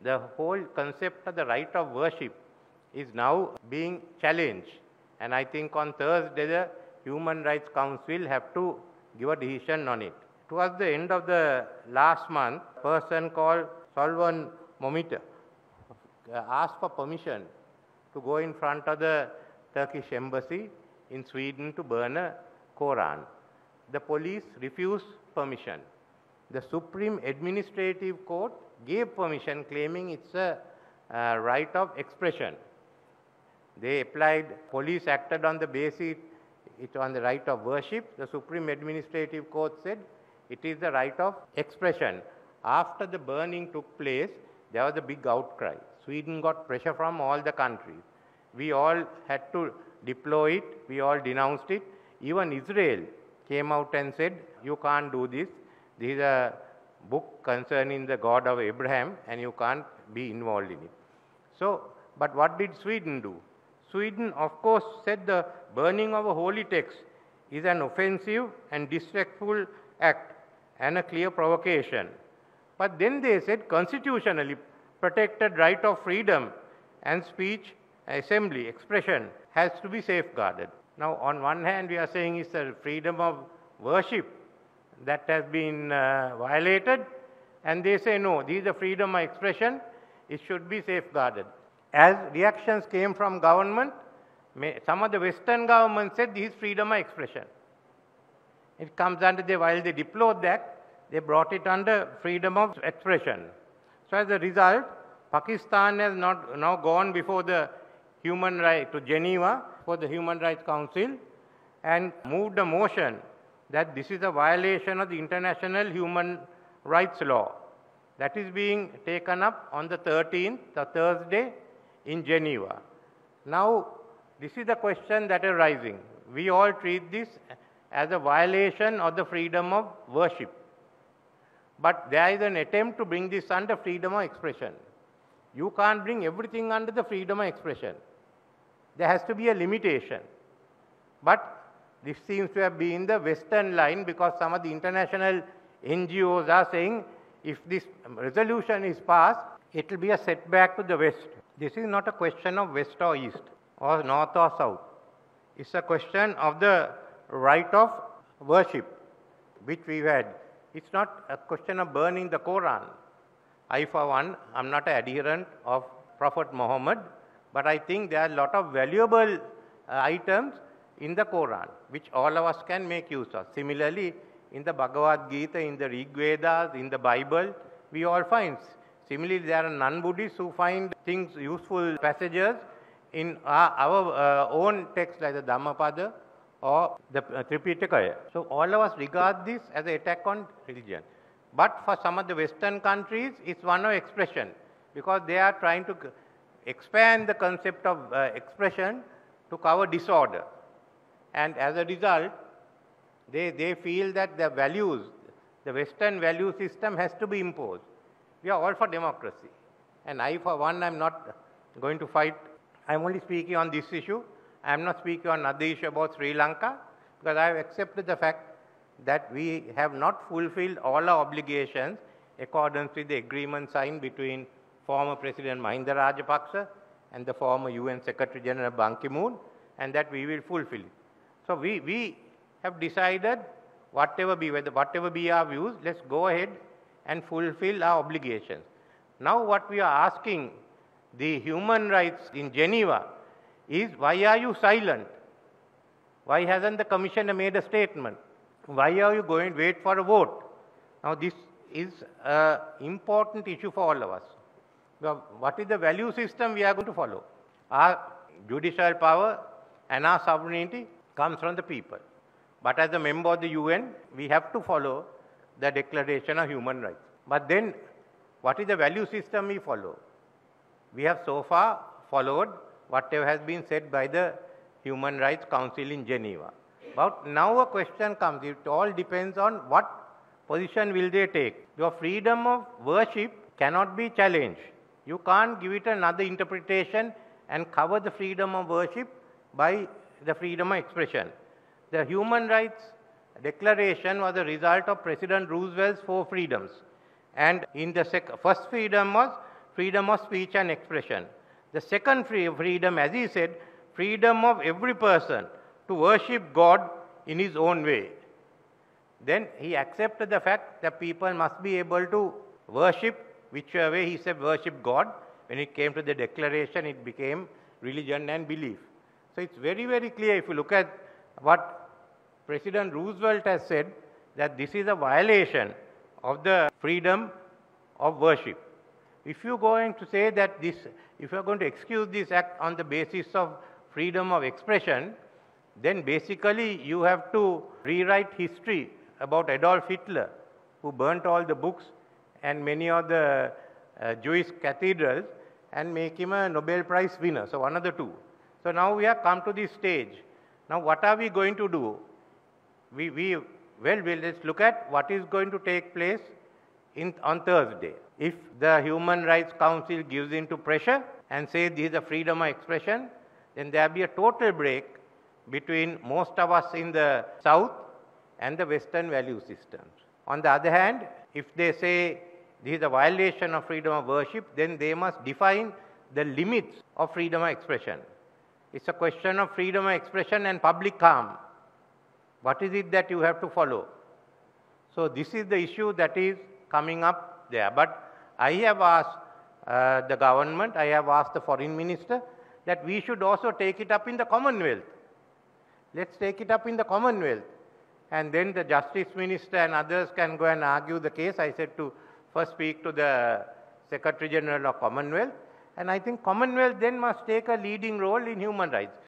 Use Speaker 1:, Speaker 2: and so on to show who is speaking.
Speaker 1: the whole concept of the right of worship is now being challenged. And I think on Thursday, the Human Rights Council have to give a decision on it. Towards the end of the last month, a person called Solvan Momita asked for permission to go in front of the Turkish embassy in Sweden to burn a Quran. The police refused permission. The Supreme Administrative Court gave permission, claiming it's a right of expression. They applied, police acted on the basis, it's on the right of worship. The Supreme Administrative Court said it is the right of expression. After the burning took place, there was a big outcry. Sweden got pressure from all the countries. We all had to deploy it. We all denounced it. Even Israel came out and said, you can't do this. This is a book concerning the God of Abraham and you can't be involved in it. So, but what did Sweden do? Sweden, of course, said the burning of a holy text is an offensive and disrespectful act and a clear provocation. But then they said constitutionally protected right of freedom and speech, assembly, expression has to be safeguarded. Now, on one hand, we are saying it's the freedom of worship that has been violated, and they say no, this is the freedom of expression, it should be safeguarded. As reactions came from government, some of the Western governments said this is freedom of expression. It comes under while they deplored that, they brought it under freedom of expression. So as a result, Pakistan has now gone before the Human Rights to Geneva for the Human Rights Council and moved a motion that this is a violation of the international human rights law. That is being taken up on the 13th, the Thursday, in Geneva. Now, this is the question that is rising. We all treat this as a violation of the freedom of worship. But there is an attempt to bring this under freedom of expression. You can't bring everything under the freedom of expression. There has to be a limitation. But this seems to have been the Western line because some of the international NGOs are saying if this resolution is passed, it will be a setback to the West. This is not a question of West or East or North or South. It's a question of the right of worship which we've had. It's not a question of burning the Quran. I, for one, am not an adherent of Prophet Muhammad, but I think there are a lot of valuable items in the Quran, which all of us can make use of. Similarly, in the Bhagavad Gita, in the Rig Vedas, in the Bible, we all find. Similarly, there are non-Buddhists who find things, useful passages in our own texts like the Dhammapada or the Tripitaka. So all of us regard this as an attack on religion. But for some of the Western countries, it's one of expression because they are trying to expand the concept of expression to cover disorder. And as a result, they feel that the values, the Western value system has to be imposed. We are all for democracy. And I, for one, am not going to fight. I'm only speaking on this issue. I am not speaking on another issue about Sri Lanka because I have accepted the fact that we have not fulfilled all our obligations accordance with the agreement signed between former President Mahinda Rajapaksa and the former UN Secretary General Ban Ki-moon, and that we will fulfill it. So we have decided whatever be our views, let's go ahead and fulfill our obligations. Now what we are asking the human rights in Geneva is, why are you silent? Why hasn't the Commissioner made a statement? Why are you going to wait for a vote? Now this is an important issue for all of us. What is the value system we are going to follow? Our judicial power and our sovereignty comes from the people. But as a member of the UN, we have to follow the Declaration of Human Rights. But then, what is the value system we follow? We have so far followed whatever has been said by the Human Rights Council in Geneva. But now a question comes, it all depends on what position will they take. Your freedom of worship cannot be challenged. You can't give it another interpretation and cover the freedom of worship by the freedom of expression. The Human Rights Declaration was a result of President Roosevelt's 4 freedoms. And in the first freedom was freedom of speech and expression. The second freedom, as he said, freedom of every person to worship God in his own way. Then he accepted the fact that people must be able to worship whichever way. He said worship God. When it came to the declaration, it became religion and belief. So it's very, very clear if you look at what President Roosevelt has said, that this is a violation of the freedom of worship. If you're going to say that this, if you're going to excuse this act on the basis of freedom of expression, then basically you have to rewrite history about Adolf Hitler, who burnt all the books and many of the Jewish cathedrals, and make him a Nobel Prize winner. So one of the two. So now we have come to this stage. Now what are we going to do? Let's look at what is going to take place on Thursday. If the Human Rights Council gives in to pressure and says this is a freedom of expression, then there will be a total break between most of us in the South and the Western value systems. On the other hand, if they say this is a violation of freedom of worship, then they must define the limits of freedom of expression. It's a question of freedom of expression and public harm. What is it that you have to follow? So this is the issue that is coming up there. But I have asked the government, I have asked the foreign minister that we should also take it up in the Commonwealth. Let's take it up in the Commonwealth. And then the Justice Minister and others can go and argue the case. I said to first speak to the Secretary General of Commonwealth. And I think Commonwealth then must take a leading role in human rights.